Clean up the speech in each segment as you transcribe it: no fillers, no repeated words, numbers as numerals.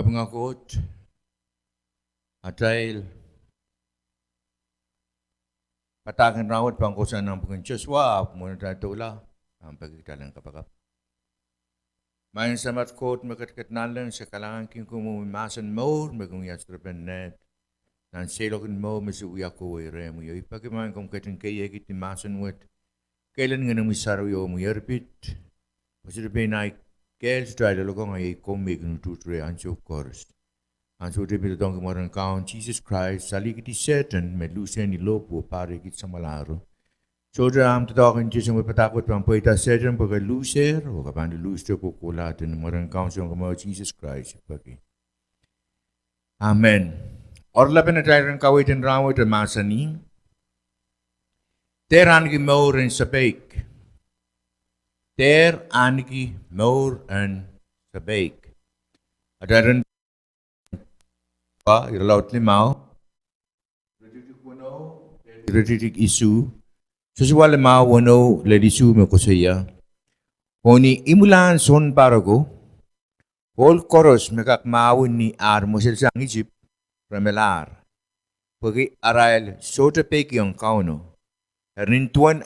Kapangakot, Atail, patakan rawat pangkosan ng Joshua, muna tatula, ang pagkitalang kapagap. Main samat kot makatkat nalang sa kalangan king kumumasan Mour, magungyas repenet, nan selokin mo masuya ko ay remo yo. Ipagimain kong kating kaya kitimasan wet, kailan nga nang misaro yo mo yarpit, pasirapin ay kel style lokong ay komik nututre anso kors. Anso repito tong kemarin kaun Jesus Christ, sali kiti Satan, medlusen ni lopo pare kit sa malaro. Saudara am tatawakin Diyos ang mapatakot pang poita Satan pagka loser o kapag loser po kulatin ng marang counsel ng kamaw Jesus Christ. Amen. Orlapan na tayo ng kawitin rawat at masani. Dehr, Ahneki, Mour and Sepeik. Dehr, Ahneki, Mour and Sepeik. At aron pa, iralaut limaw. Retitik puno, retitik isu. Sesuai lema wano ledisu me kosaya. Oni imulan son parago. Hol koros mekak mawin ni ar mosel sang Egypt ramelar. Pagi arail Sepeik yang kauno. Rintuan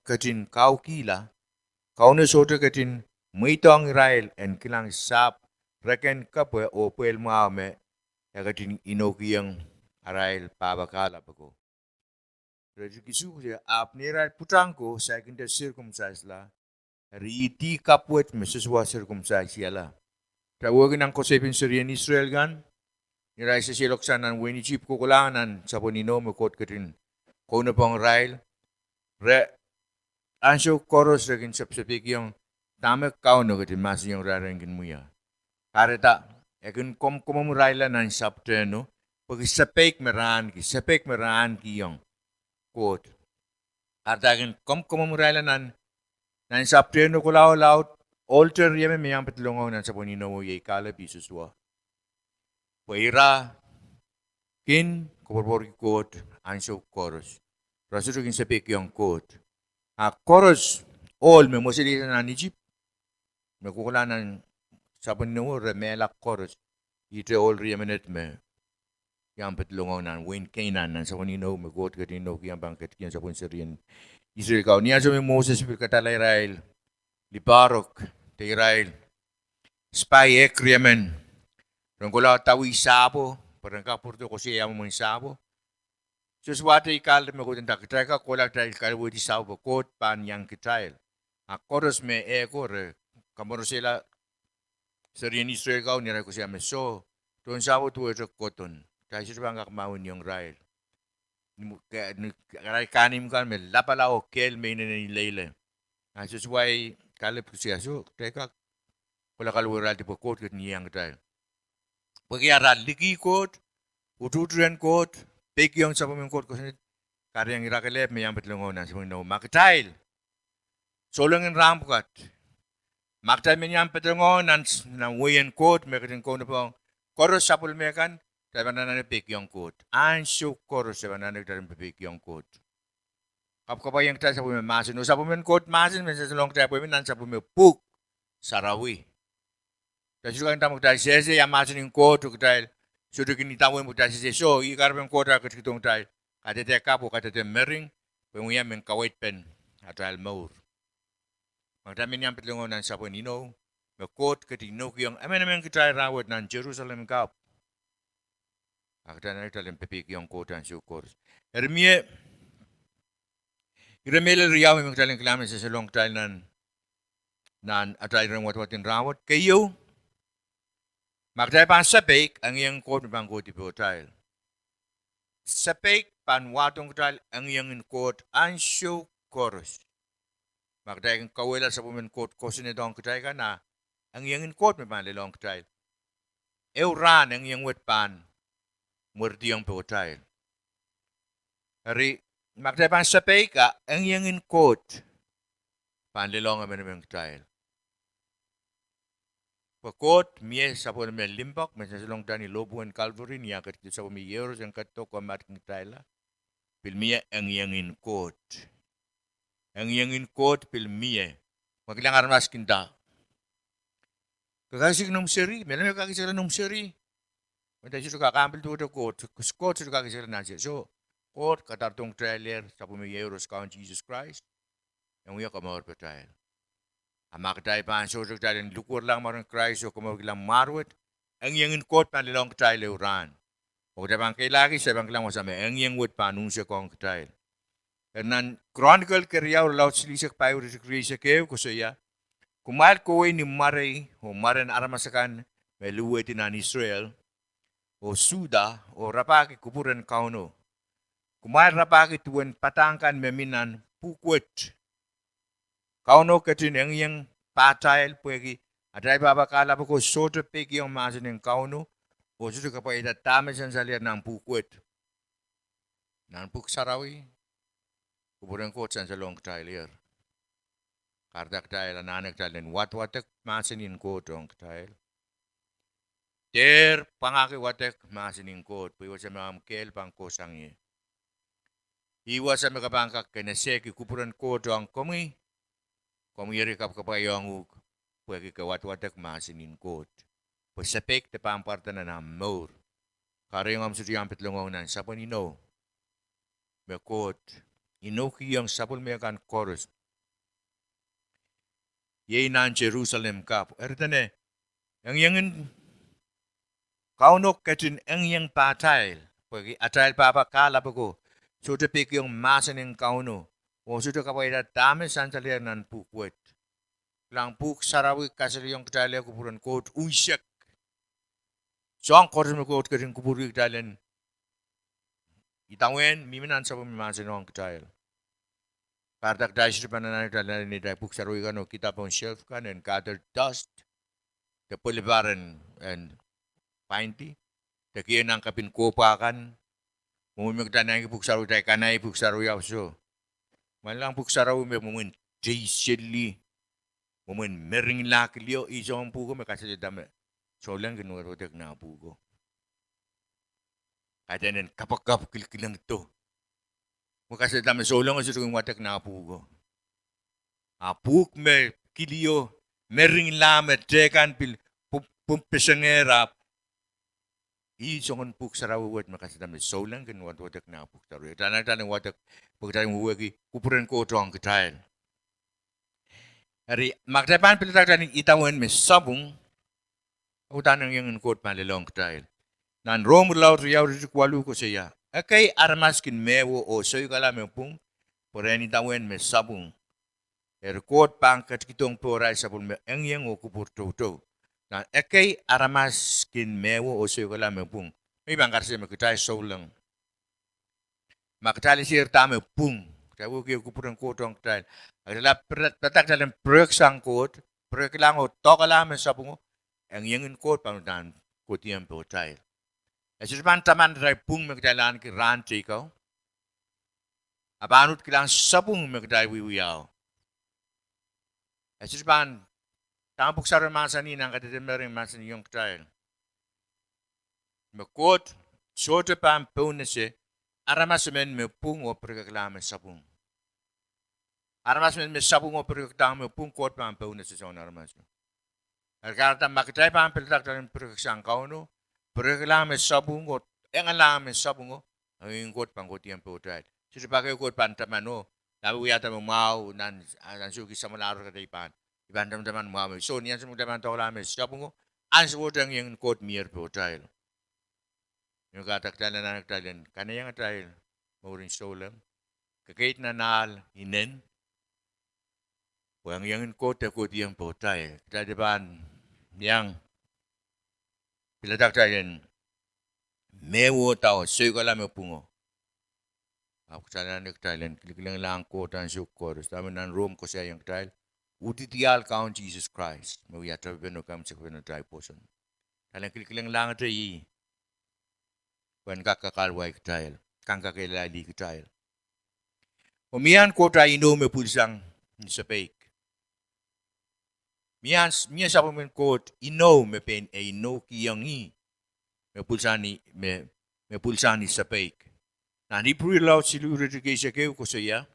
katin kau kila. Kauno katin muitong Israel en kilang sap reken kapwe o puel maame katin inoki yang arail pabakala bago. Rejikisu dia apnera putangko saya kinda circumcise la. Riti kapwet mesuswa circumcise la. Tawagin ang kosepin Syrian Israel gan. Niray sa siloksan ng weni chip kukulangan sa ponino mukot katin. Kung na pong Israel. Ansyo koros regin Sepeik yung tamak kauno katin masih yung rarengin muya. Kareta ekin komum Israel nan sapteno. Pag Sepeik meran ki yung quote. Artagin komum Israel nan sapteno kulaw laut alter yeme miyang patlungaw nan sa ponino mo yay kalabi suswa. Paira kin kuborbor quote ansyo koros. Rasul kin Sepeik yung quote. Koros all me mosili na Egypt. Megkukulan ng sa ponino remelak koros. Ite all riamenet me. Yang patlungaw nan win Canaan nan sa ponino megot katino kiyang bangket kiyang sa pon Syrian Israel kau niya sa Moses katala Israel liparok te Israel spy ekriamen rongkola tawi sabo parang kapurto ko siya mo sabo suswate ikal me ko tindak treka kola trail kalwo di sabo kot pan yang kitrail akoros me ekor kamoro sila Syrian Israel kau nira ko siya me so ton sabo tuwe koton tayo siya bang kakmawin yung Israel karay kanim kan me lapalao kel me ni leile sesuai kalip siya so teka wala kalwira di pokot ket niyang tayo pagyaran ligi kot ututren kot pekyong sa pamingkot ko karyang irakalep me yang betlongon sa pamino makitail solongin rampukat makitail me yang betlongon nan wayan kot me katin ko na pong koros sapul me kan tayo na Sepeik yung kot ansyo koros sa na Sepeik yung kot kapkapay yang tayo sa pumimasin. Sa puminkot masin, sa salong tayo puminan sa pumipuk sarawi. Kasi suka kita magtayo sese, yang masin yung kot, tayo sudah kini tahu yang magtayo sese. So, ikarap yung kot ako kitong tayo. Kata tayo kapo, kata tayo mering, pumiyam yung kawait pen, at tayo Mour. Magdami niyang pitlungan sa punino, magkot, katino yung, amen kita rawat ng Jerusalem kap. Akta na ito yung Sepeik yung kot ang sukor. Hermie, Iramela riyaw yung talang kalamin sa salong tayo nan atay rin watwatin rawat. Kayo, magtayo pa ang Sepeik, ang iyang kot pang kot ipo tayo. Sepeik panwatong tayo, ang iyang kot ansyo koros. Magtayo kang kawela sa puminkot ko sinidong tayo ka na, ang iyang kot may panlilong tayo. Euran ang iyang wetpan, murdiyong po tayo. Hari, magtayo pa ang Sepeik, ang iyang kot, panlilong ang minimum tayo. Pagkot, miye sa po namin limbak, may sasalong tani Lobuan Calvary, niya katit sa pumiyeros ang katok ang mating tayo. Pilmiye ang iyang kot. Ang iyang kot, pilmiye. Maglangar mas kinta. Kakasik nung seri, meron may kakisik nung seri. Mata sudah kakambil tu court, court sudah kakisik nasi. So, court katartung trailer, sapu may euros kawan Jesus Christ, yang uya kamar percaya. Amak tay pan so sudah dan lukur lang marang Christ so kamar kilang marwet, ang yang court pan lilang trailer uran. O da bang kay lagi sa bang kilang masama, ang yang wot panunsya kong trailer. Nan chronicle kerja laut silisek payo sa krisa kew ko saya. Kumail ko ni Maray o Maran aramasakan meluwe tinan Israel o Suda o rapaki kupuran kauno. Kumail rapaki tuwen patangkan meminan pukwet. Kauno katin yang patail puegi adai baba kala ko soto pegi yung masin ng kauno o sudo kapay tama san salir ng pukwet. Nan puksarawi kupuran ko san sa long trailer. Kardak tayo nanak tayo wat-watek masinin ko tong tayo. Dehr pangaki watek masinin ko puyo sa mga kel pang kosang ye. Iwa sa mga bangkak kenaseki kupuran ko tong komi yeri kap kapayong ug puyo ka wat-watek masinin ko. Po Sepeik te pamparta na Mour. Karayong am sudiyang pitlungaw nan sapon ino. Mekot ino kiyang sapon may kan chorus. Ye nan Jerusalem kap. Ertane, yang kaunok katin yang patail. Pagi atail papa kala pako. Sudah pik yung masan ng kauno. O sudah kapay da dami santalir nan pukwet. Lang puk sarawi kasari yung katalia kupuran kot uisyak. Song koris mo kot katin kupuri katalian. Itangwen, miminan sa pumimasan ng katalia. Kardak dahil sa pananan katalian ni dahil puk sarawi kano kita pong shelf kan and gather dust. The pulibaran and painti. Takiyan ang kapin kopakan. Mumimig tanay puksaraw tayo kanay puksaraw yaw so. Malang puksaraw may mumin jaysili. Mumin mering lakilyo. Iso ang puko may kasi dami. So lang ginuwarotek na puko. Kaya nan kapag kilkilang ito. Makasi dami so lang kasi watek na puko. Apuk may kilyo. Mering lamet tekan pil pumpesangerap. Isongon puk sarawat makasdami solang kan watak na puk taru. Tanang watak pagdating huwagi kupuran ko tong ketail. Hari magdapan pilitak taning itawan me sabung. Utanang yang kot malilong ketail. Nan rom laut riyaw rizikwalu ko siya. Akay armaskin mewo o soy kala me pung. Poreni tawan me sabung. Kot pangkat kitong poray sabung me yang o kupur toto. Na ekay aramas kin mewo o siyo kala me pung. May bangkar siya makitay solang. Makitali siya tame pung. Kaya huwag kupuran ko tong kitay. Agdala patak dalang prek sang kot. Prek lang o toka lang sa pungo. Ang yangin kot panutan kutiyang po tayo. E sisman taman tayo pung makitalaan ki ranche ikaw. Abanut kilang sabung makitay wiwiyaw. E sisman tampuk sa remasan ni nang katitimering masan yung katail. Mekot, sote pang punese, aramas men me pung o perkaklame sabung. Aramas men me sabung o perkaklame pung kot pang punese sa aramas. Karata makitay pang pilitak tayo perkaksang kauno, perkaklame sabung o engalame sabung o, ang yung kot pang kotiyang putay. Sisipagay kot pang tamano, labi yata mo mau, nan suki sa malaro katayipan. Iban teman-teman muami. So niyan sa mga teman tahu lama. Siapa ngo? Ans wodang yang kot mir po tayo. Yung katak tayo na nagtalan. Kana yang tayo. Maurin solam. Kakait na naal. Inen. Wang yang kot yang po tayo. Kita depan. Yang. Pilatak tayo. Mewo tao. Soy ko lang pungo. Ako tayo na nagtalan. Kilikilang lang kot ang sukor. Tama na room ko siya yung tayo. Utitial kaun Jesus Christ. Mawiyata beno kam sa kweno tayo poson. Talang kilikilang lang ito Kwan kakakalway kitail. Kang kakilali kitail. Umiyan ko tayo ino me pulsang ni Sepeik. Miyan sa pamin ko ino me pen e ino kiyang me pulsan ni Sepeik. Na ni purilaw siluro di kay siya kayo ko siya.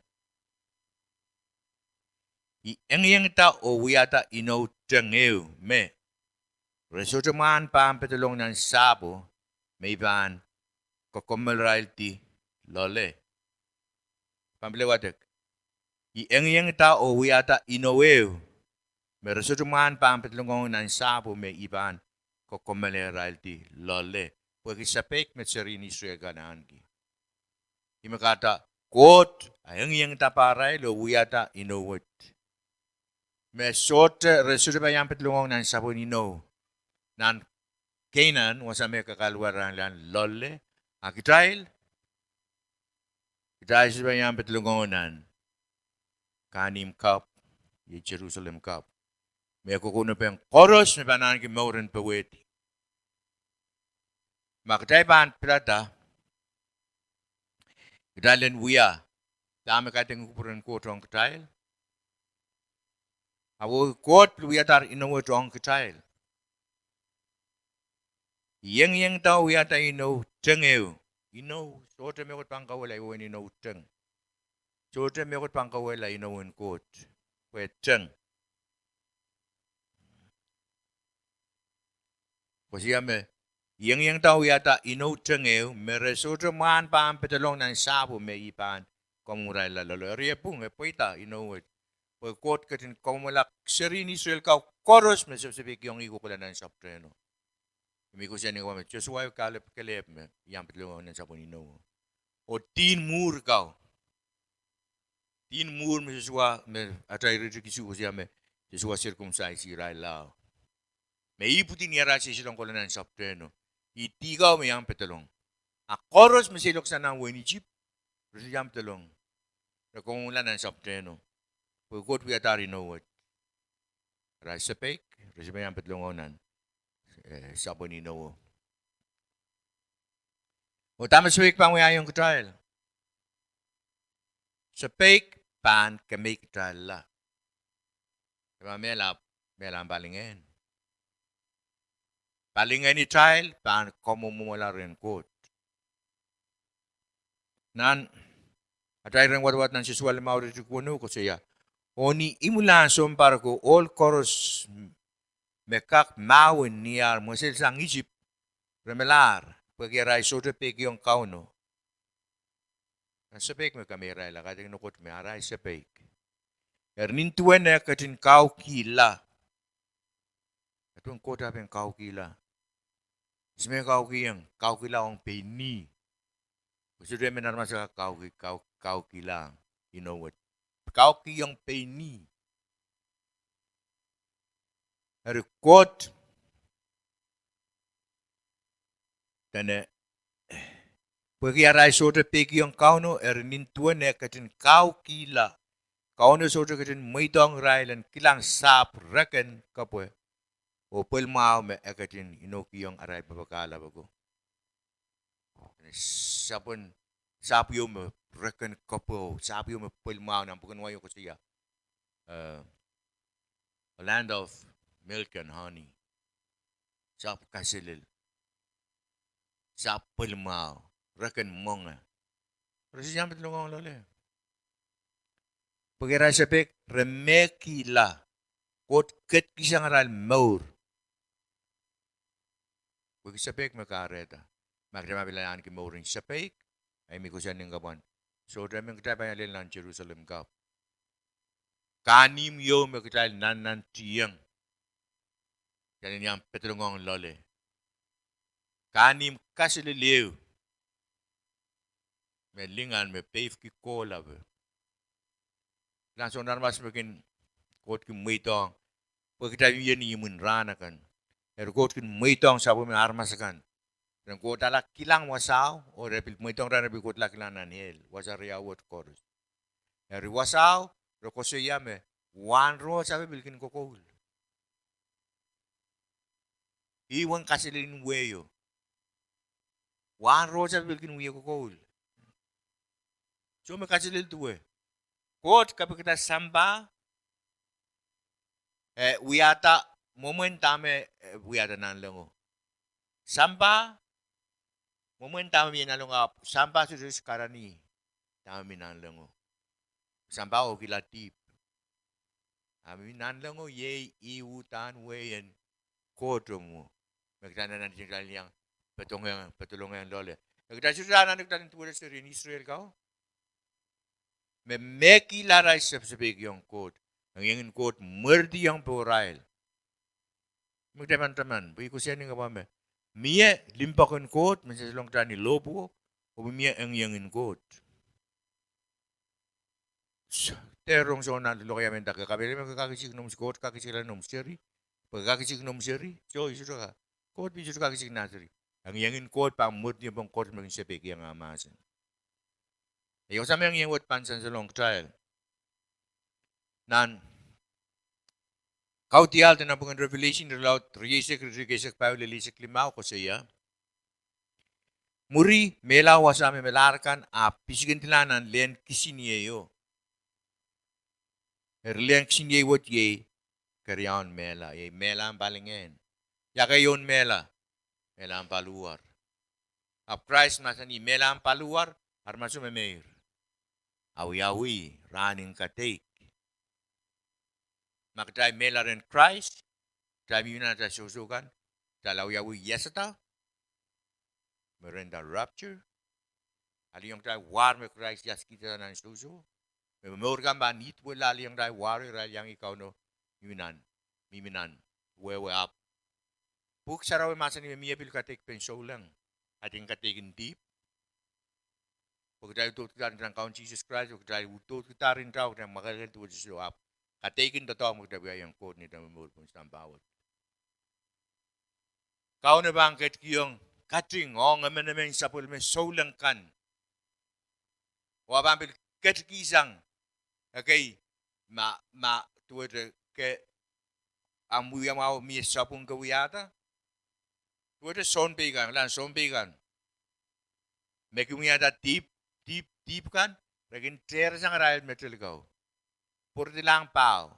Ang yang ta o wiyata ino tengeu me Resource man pam petulong ng sabo, may ban, kokomel royalty, lole. Pambliwatek. Yang tao wiyata inoweo. May resource man pam petulong ng sabo, may iban, kokomel royalty, lole. Pwede Sepeik met serini suya ganahan ki. Imakata, quote, yang taparay lo wiyata inowet. May sorte resource ba yang petulong ng sabo nino. Nan Canaan wasame kakalwaran lan lolle. Akitrail siya yang petlungonan. Kanim cup, ye Jerusalem cup. May kukuno pa yung koros, may banan ki Mour and Paweti. Makatay ban plata, kitailen wiya. Dami kating kupuran ko tong kitail. Awo kot wiya tar inawo tong kitail. Yang tao wiya ta ino tengew. Ino, sote me kot pangkawala iwan ino teng. Sote me kot pangkawala ino wen kot. Kwe teng. Kasi yang tao yata ino tengew, meresoto man pa ang petalong ng sabo me ipan komuray la lolo. Riya pung poita ino it. Pagkot katin komulak serini Israel ka koros me Sepeik yung ikukula ng saptreno. Imi ko siya ni kami, Joshua kalip me yang petalong ng sabo ino. O tin Mour ka. Tin Mour me Joshua me atay rikisu ko siya me Joshua circumcise Israel lao. May iputin niya rasi silang kola ng saptreno. Itigaw may ang petalong. A koros masilok sa nang weni jeep. Rasi ang petalong. Na kung ulan ng saptreno. Pagkot wiyatari no what. Rasi Sepeik. Rasi may ang petalong onan. Sabo ni no. O tama Sepeik pang mayayong katrail. Sepeik pan kami katrail la. Diba may lang balingin. Palingan ni trial, pan komumula rin kot. Nan, atay rin wat ng siswal mauri kuno ko siya. Oni imulan para ko all chorus mekak mawin niyar musil sang Egypt remelar pagiray Sepeik yung kauno. Sepeik me kamera la kading nukot me aray Sepeik. Nintuan na katin kau kila. Atong kota peng kau kila. Isme kau kila ang peni. Gusto rin menarma sa kau kila. You know what? Kau kiyang peni. Erikot. Tane. Pagi aray Sepeik yung kauno nintuan na katin kau kila. Kauno katin maitong railan kilang sap reken kapwe. O pelmao me ekatin inoki yung aray papakala bago. Sapyo me reken kapo, sapyo me pelmao ng pagkanwayo ko siya. A land of milk and honey. Sap kasilil. Sap pelmao, reken monga. Pero siya matlungong lole. Pagiray Sepeik, remeki la. Kot ket kisang aral Mour. Pag Sepeik makareta. Magdama bilaan ki Mour Sepeik. Ay may kusyan ng kapan. So, dami kita pa yung ng Jerusalem Cup. Kanim yo magkita nan tiyang. Yan yung petrongong lole. Kanim kasililiw. May lingan, may pave ki kola. Langsung narmas makin kot ki muitong. Pag kita yung imun rana kan. Pero kot ki muitong sabo may armas kan. Dan kot ala kilang wasaw. O repil muitong rana bi kot la kilang nanhel. Wasaria wot chorus. Eri wasaw. Rokose yame. One row sabi bilkin kokol. Iwan kasilin weyo. One row sabi bilkin weyo kokol. So may kasilil tuwe. Kot kapag kita samba. Wiyata. Momentame wiyata nan lango. Samba. Momentame nan lango. Samba susus karani. Tame nan lango. Samba o kilatip. Ami nan lango ye iutan weyen. kodo mo. Magdana na din yang patulungan lole. Nagdasura na nagdana tuwa sa rin Israel kao. May meki laray sa sabig yung kod. Ang yung kod, murdi yung porail. Magdaman-taman, buhay ko siya nga ba me. Mie, limpakon kod, masasalong tani lobo, o mie ang yung kod. Terong so na lo kaya menta kakabili magkakisig nom kod, kakisig lang nom siri. Pagkakisig nom siri, so iso ka. Kod biso kakisig na siri. Ang yung kod, pang murdi yung kod maging Sepeik yung amasan. Ayaw sa mga yung pansan sa long trial. Nan, kau tial na bukan revelation relaut riesek pauli lisek limau ko siya. Muri mela wasame melarkan a pisigen tilanan len kisiniyo. Len kisiniyo wot ye karyaon mela ye mela ang balingen. Ya kayon mela ang paluar. Ap Christ masani mela ang paluar armaso memeir. Awi running katek. Makatay mela ren Christ, tabi yun na tayo susukan, talaw yawi yesata, merenda rapture, ali yung tayo war me Christ yas kita na susu, may mamurgan ba nit wala ali yung tayo war, ral yang ikaw no, miminan, wewe up. Puk saraw masa ni miyapil katek penso lang, ating katekin deep, pag tayo tututan ng kaon Jesus Christ, pag tayo tututarin tayo, ng makalagal tuwa sa up. Katakin totoo magdabay ang code nito Mour kung saan bawat. Kau na bangkit yung kating o nga naman sa pulme solang kan. O abambil katikisang okay tuwad ke amuya mau mi sapung kawiyata. Tuwad son pegan lan son pegan. Mekumiyata deep kan. Ragin ter sang rail metal kau. Purti lang pao.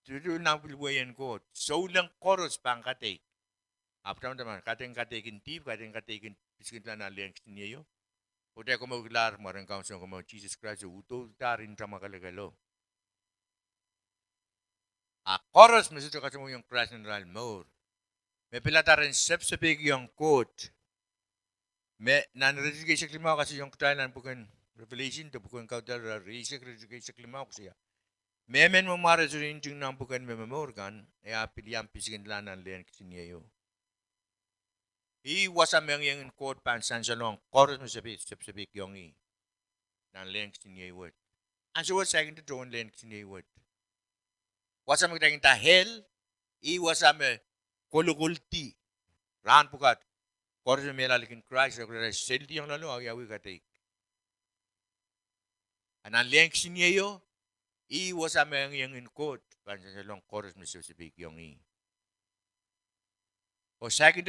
Tudo na pilwayan ko. So lang koros pang katek. Apta naman, kating tip, kating piskin lang na links niyo. O tayo kung maglar, marang kaunsan kung Jesus Christ, uto tarin sa makalagalo. A koros, masito kasi mo yung Christ ng Mour. May pilata rin Sepeik yung quote. May nanredisigay sa klimaw kasi yung katalan bukan Revelation, to bukan kau dala redisigay sa klimaw siya. Memen mamara sa rin yung nang bukan memamorgan, ay apiliang pisigin lang ng liyan kasi niyo. Iwasa mo yung quote pansan sa long, koros mo Sepeik yung ng liyan kasi niyo. Ang suwat sa akin ito yung liyan kasi niyo. Wasa mo kitang tahel, iwasa mo kulukulti, raan pukat, koros mo melalikin Christ, selti yung lalo, ayawi katik. Ang liyan kasi niyo, iwas sa mga yung quote, pansan sa long koros mo Sepeik yung O second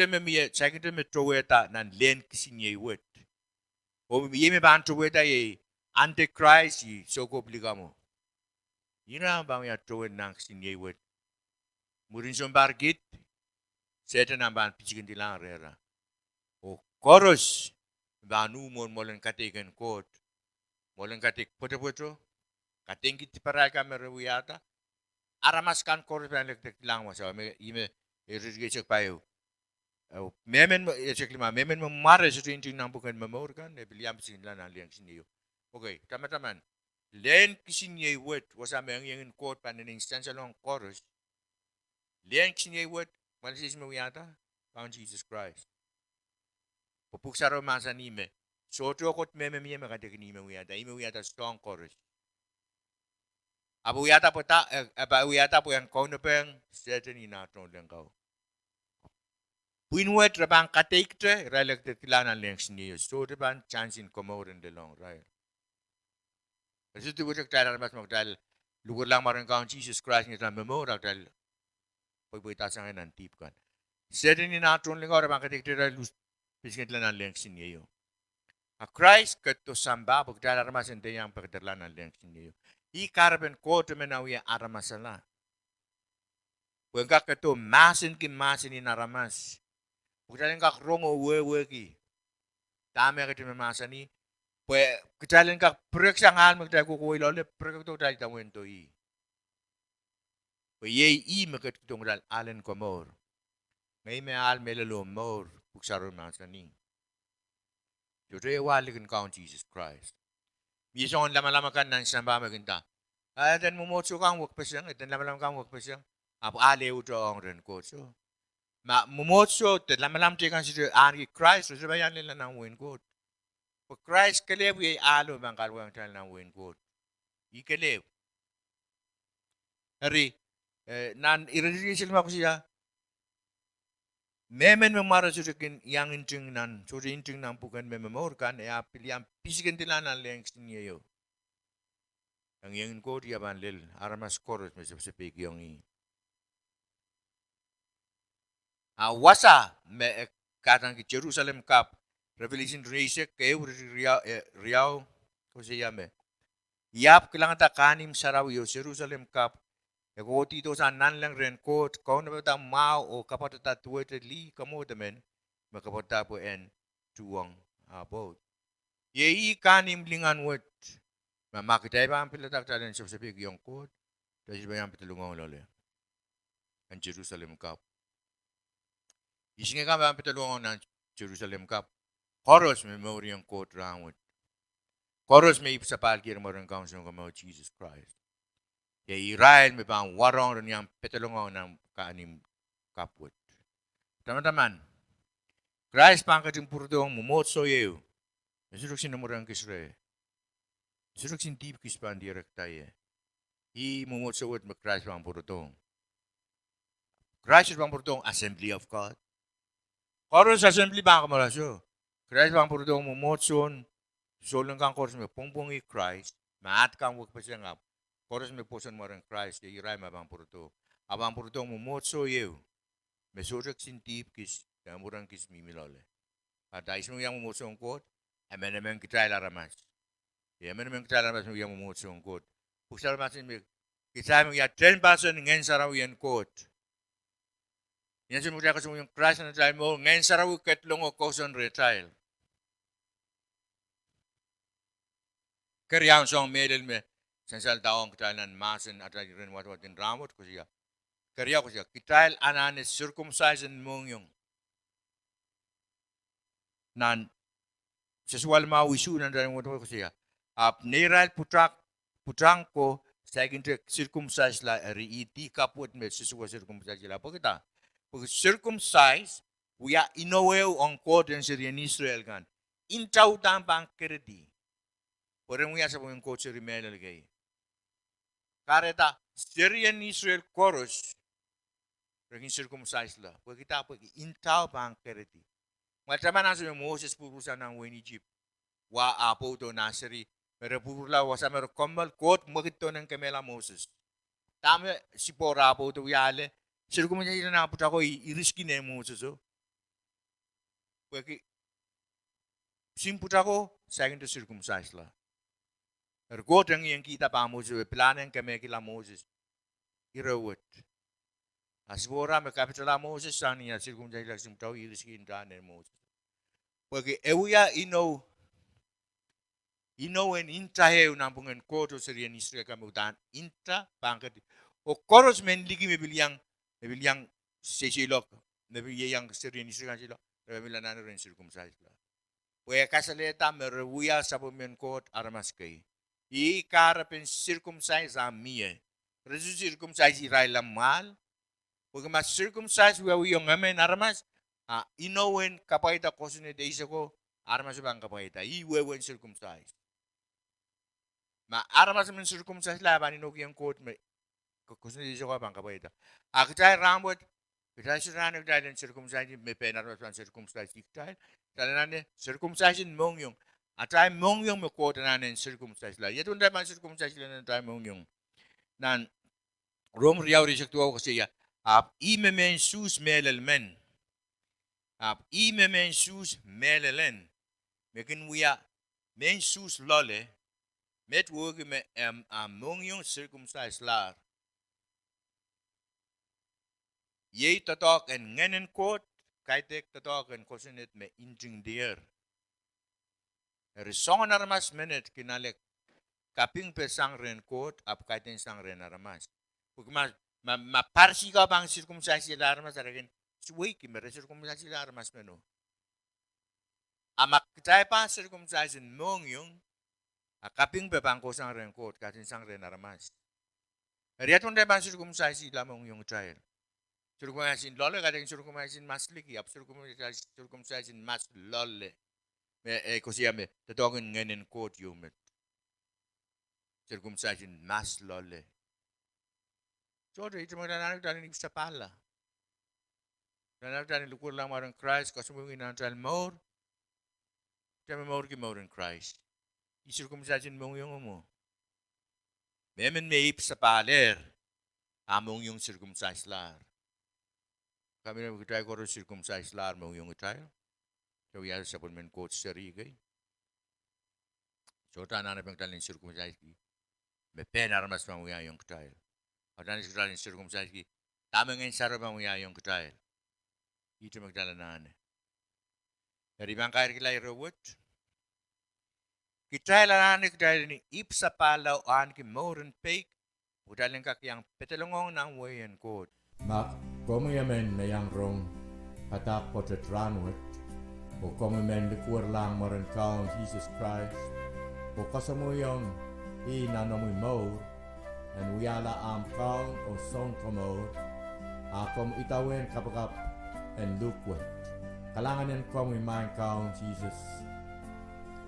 me troweta nan len kisinyewet. O yeme ban troweta ye antichrist yi soko obligamo. Yina bang ya trowet nan kisinyewet. Murin son bargit, seta nan ban pichikin dilang rera. O koros ban umon molen katekan kot. Molen katek poto-poto. Katingkit ti paray kamera wiyata. Aramaskan koros ban lektek dilang mo. So yeme irisgesek payo. Memen mo mara sa tuwing nang bukan mamorgan, biliam sin lang ang liang siniyo. Okay, tama-taman. Len kisiniyo wet, wasama ang yung quote pa ng instance along chorus. Len kisiniyo wet, malisis mo yata, pang Jesus Christ. Pupuksaro masa nime. Soto akot meme miye makatikin ime wiyata strong chorus. Abu yata po yung kaunapeng, certainly not no lang kau. Puinwet rabang katekte, relak de tilanan lengs niyo. So rabang chance in Mour in the long ride. Kasi ito butak tayo mas magdal, lugar lang marang kaon Jesus Christ nito ang Mour, dahil pagbuita sa ngayon ng tip kan. Sete ni natron lang rabang katekte, relak piskin tilanan lengs niyo. A Christ kato samba, pagdala ramas hindi yung pagdalanan lengs niyo. Ikarben ko tumenawi aramasala. Pagka kato masin in aramas. Kutaling kak rongo wewe ki. Tama ka timamasa ni. Kutaling kak prek sa ngal magdala kukuwi lole. Prek to dali tawin to i. Ye i makat kitong dal alen ko Mour. Ngay me al me lo Mour puksaro na sa ning. Jodoh wali kan kaun Jesus Christ. Misong lama-lama kan nan samba maginta. Dan mumotso kang work pa siyang, dan lama-lama kang work pa siyang. Apo alew to ang ren ko. So, mumotso, dan lama-lama kan si Ahneki Christ, so bayan nila ng win ko. Pag Christ kalew ay alo bang kalwang tal ng win ko. Ikalew. Hari, nan irradiation mo ko siya. Memen memara surukin yang inting nan, suri inting nan bukan mememor kan, ya pilihan pisikin tilanan lengs niya yo. Ang yang ko dia banlil, aramas koros me Sepeik yung i. Wasa me katang ki Jerusalem Cup, Revelation Race kayo riau ko siya me. Yap kailangan ta kanim saraw yo Jerusalem Cup. Eko tito sa nan lang ren court, kau na ba mau o kapatata tuwete li kamo temen, makapata po en tuwang about. Yei kanim lingan wet, mamakitay ba ang pilatak talen sa Sepeik yung court, dahil ba yung pitalungang lole, ang Jerusalem Cup. Isingay ka ba ang pitalungang ng Jerusalem Cup? Koros may mawari yung court round. Koros may ipsapal kira mo rin kaunsa ng kamo Jesus Christ. Ya Israel may pang warong rin yung petalungaw ng kaanim kaput. Teman-teman, Christ pang kating purutong mumotso yeo. Nasuruk sinamurang kisre. Nasuruk sintip kispan direct tayo. I mumotso wet mag Christ pang purutong. Christ pang purutong Assembly of God. Koros Assembly bang kamarasyo. Christ pang purutong mumotson. Solong kang koros may pungpungi Christ. Maat kang wag pa siya nga. Koros me posan mo rin Christ, ya iray mabang puruto. Abang puruto mo motso yeo. Me sorak sintip kis, ya murang kis mimilole. At ayos mo yung mumotso ang kot, amen naman kitay laramas. Ya amen naman kitay laramas mo yung mumotso ang kot. Puksar masin me, kitay mo yung 10% ngayon saraw yan kot. Yan sumutya ko yung Christ na tayo mo, ngayon saraw ketlong o kosan retail. Kaya song medal me, sensal taong kitalan masin at rin wat-watin ramot ko siya. Kaya ko siya, kitail ananis circumcision mong yung nan seswal mawisu nan rin wat-wat ko siya. Niral putrang ko sa akin circumcise la iti kaput me seswa circumcise la. Pagkita, pag circumcise, uya inowew ang kod ng Syrian Israel kan. Intaw tampang keredi. Orang uya sa pong kod sa rimela lagay. Kareta, Syrian Israel chorus, regin circumcise la. Pag kita pag intaw pa ang kereti. Matama na sa Moses purusan ng Wen Egypt. Wa apo to nasari. Pero purula wasa mero komal kot magito ng kamela Moses. Tama si pora apo to yale. Circumcise na naputa ko iriski na Moses. Pag simputa ko, second to circumcise la. Ergot ang yang kita pa Moses, planen kami kila Moses. Irawat. Asbora me kapitula Moses sani ya circumcise la simtaw iriski intanen Moses. Pag ewya ino en intahew nampungen koto Syrian Israel kami utan inta pangkat. O koros men ligi mebilyang sesilok, mebilyang Syrian Israel silok, mebilanan rin circumcise la. Pag kasaleta meruya sa pumen kot aramas kay. Ikarapin circumcise amie. Resu circumcise Israel mal. Pag mas circumcise we yung amen aramas. Inowen kapaita kosune de isa ko aramas bang kapaita. Iwewen circumcise. Aramas men circumcise laban inog yung court me. Kosune de isa ko bang kapaita. Akitay rambot. Kita sirano dahil circumcise me penaramas bang circumcise ikitay. Dahil circumcise mong yung. At tayo mong yung makota na ng circumcise la. Yato na man circumcise la na tayo mong yung. Nan, Rome riyaw rin siya tuwa ko siya. Ime men sus melel men. Ime men sus melelen. Mekin wiya men sus lole. Met wogi me mong yung circumcise la. Yei tatok en ngenen kot. Kaitek tatok en kosinit me inting Dehr. Risongan aramas minute kinalik kaping pesang ren kot ap kaitin sang ren aramas. Pag maparsi ka bang circumcise la aramas arakin Suwiki mere sirkumsasi lar mas meno. Amak cai pa sirkumsasi mong yung akaping bebangko sang renkot kasin sang renarmas. Riat pun depan sirkumsasi lamong yung cai. Sirkumsasi lolle kadang sirkumsasi mas liki ap sirkumsasi mas lolle. Me kosiame tetongin ngenen kot yumet. Sirkumsasi mas lolle. Sorry, itu mengatakan dari ni bisa pala. Dan dari lukur lang marang Christ, kasi mo ginantal Mour. Kaya Mour ki Mour in Christ. Isirkumsasin mong yung mo. Memen meip sa paler. Among yung circumcise lar. Kami na magkatay ko rin circumcise lar mong yung itay. So yari sa pulmen coach sa rigay. So tanan na pagtalin circumcise ki. May penarmas mong yung itay. Pagdating sa kaling circumcise ki, tama ngayon sarap ang uyayong kutayl. Ito magdalanaan. Dari bang kair kilay rawat? Kitayl anaan kutayl ni ipsa palaw aan ki Mour and Sepeik. Udaling kakiyang petalongong ng wayan kod. Mak, komuyamen na yang rong hatak potet ranwat. O komuyamen likur lang maran kaon Jesus Christ. O kasamuyong inanamoy Mour. En uyala am kaon o son komour. Akom itawen kapakap en lukwet. Kalanganin komu main kaon Jesus.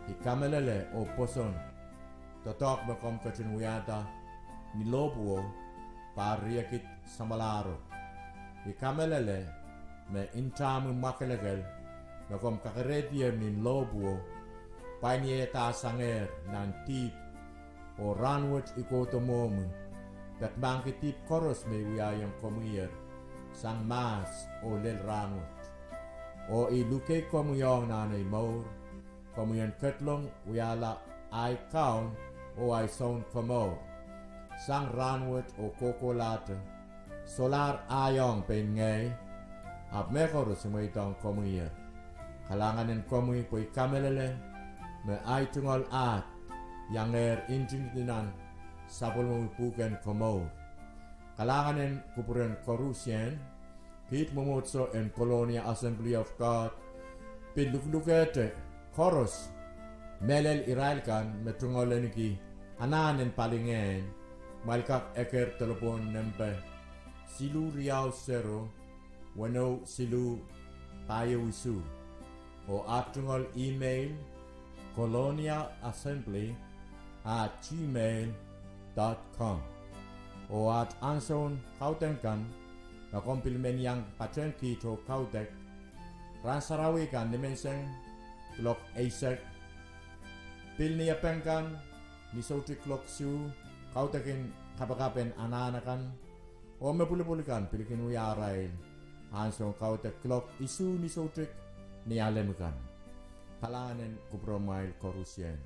Ikamelele o poson. Totok bakom kachin uyata. Nilobuo pariakit samalaro. Ikamelele me intamu makelegal. Bakom kakaretier nin lobuo. Painieta sanger nan tip. O ranwat ikotomomu. Dat bangkitip koros me uyayang komuyer. Sang mas o lel ranwat. O iluke komuyong nanay Mour. Komuyan ketlong uyala ay kaun o ay son komour. Sang ranwat o kokolate. Solar ayong pengay. Ap mekoro sumaitong komuyer. Kalanganin komuy po'y kamelele. Me ay tungol at. Yang injininan sapol mamupukan komour. Kalanganin kupuran korusyen. Pit mumutso en Colonia Assembly of God. Pinluklukete koros. Melel irailkan metungolen ki ananen palingen. Malkak eker telepon nempe. Silu riau sero. Wano silu payo isu. O atungol email. coloniaassembly@gmail.com o at anson kautenkan na kompilmen yang patren kito kautek ransarawikan dimenseng klok eisek pil niya pengkan ni sauti klok siu kautekin kapakapen ananakan o mepulipulikan pilikin uyarail anson kautek klok isu ni sautik ni alemkan. Kalanganin kupromail korusyen.